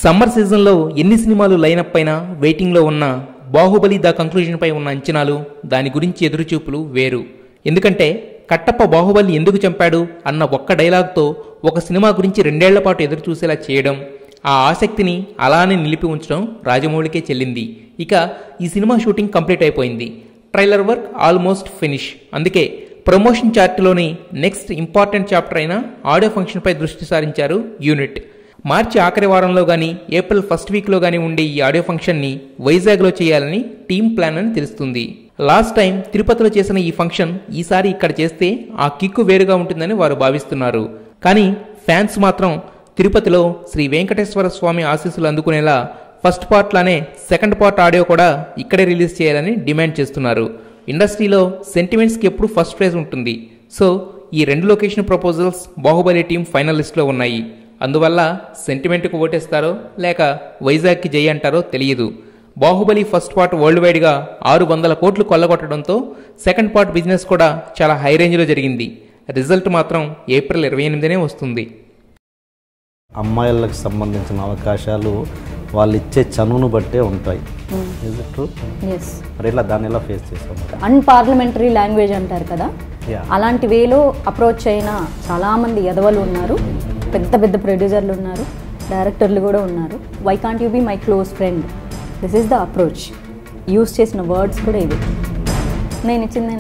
Summer సీజన్లో ఎన్ని సినిమాలు లైనప్ అయినా వెయిటింగ్లో ఉన్న బాహుబలి ద కంక్లూజన్పై ఉన్న అంచనాలు, దాని గురించి ఎదురుచూపులు వేరు. ఎందుకంటే కట్టప్ప బాహుబలి ఎందుకు చంపాడు అన్న ఒక్క డైలాగ్తో ఒక సినిమా గురించి 2 ఏళ్ల పాటు ఎదురు చూసేలా చేయడం, ఆ ఆసక్తిని అలానే నిలిపి ఉంచడం రాజమౌళికే చెల్లింది. ఇక ఈ సినిమా షూటింగ్ కంప్లీట్ అయిపోయింది. Trailer work almost finish. అందుకే ప్రమోషన్ చార్ట్లోని నెక్స్ట్ ఇంపార్టెంట్ చాప్టర్ అయిన ఆడియో ఫంక్షన్పై దృష్టి సారించారు యూనిట్. మార్చి ఆఖరి వారంలో కానీ ఏప్రిల్ ఫస్ట్ వీక్లో కానీ ఉండే ఈ ఆడియో ఫంక్షన్ని వైజాగ్లో చేయాలని టీం ప్లాన్ అని తెలుస్తుంది. లాస్ట్ టైం తిరుపతిలో చేసిన ఈ ఫంక్షన్ ఈసారి ఇక్కడ చేస్తే ఆ కిక్కు వేరుగా ఉంటుందని వారు భావిస్తున్నారు. కానీ ఫ్యాన్స్ మాత్రం తిరుపతిలో శ్రీ వెంకటేశ్వర స్వామి ఆశీస్సులు అందుకునేలా ఫస్ట్ పార్ట్లానే సెకండ్ పార్ట్ ఆడియో కూడా ఇక్కడే రిలీజ్ చేయాలని డిమాండ్ చేస్తున్నారు. ఇండస్ట్రీలో సెంటిమెంట్స్కి ఎప్పుడు ఫస్ట్ ప్రైజ్ ఉంటుంది. సో ఈ 2 location proposals Baahubali team final లిస్ట్లో ఉన్నాయి. అందువల్ల సెంటిమెంట్కు ఓటేస్తారో లేక వైజాగ్కి జై అంటారో తెలియదు. బాహుబలి ఫస్ట్ పార్ట్ వరల్డ్ వైడ్గా 600 కోట్లు కొల్లగొట్టడంతో సెకండ్ పార్ట్ బిజినెస్ కూడా చాలా హై రేంజ్లో జరిగింది. రిజల్ట్ మాత్రం ఏప్రిల్ 28నే వస్తుంది. అమ్మాయిలకు సంబంధించిన అవకాశాలు వాళ్ళు ఇచ్చే చనువును బట్టే ఉంటాయి. మరి దాన్ని ఎలా ఫేస్ చేస్తాం? అన్పార్లమెంటరీ లాంగ్వేజ్ అంటారు కదా, అలాంటి వేలో అప్రోచ్ అయిన చాలామంది ఎదవలు ఉన్నారు, పెద్ద పెద్ద ప్రొడ్యూసర్లు ఉన్నారు, డైరెక్టర్లు కూడా ఉన్నారు. Why can't you be my close friend? This is the approach. Use చేసిన వర్డ్స్ కూడా ఇవి. నేను ఇచ్చింది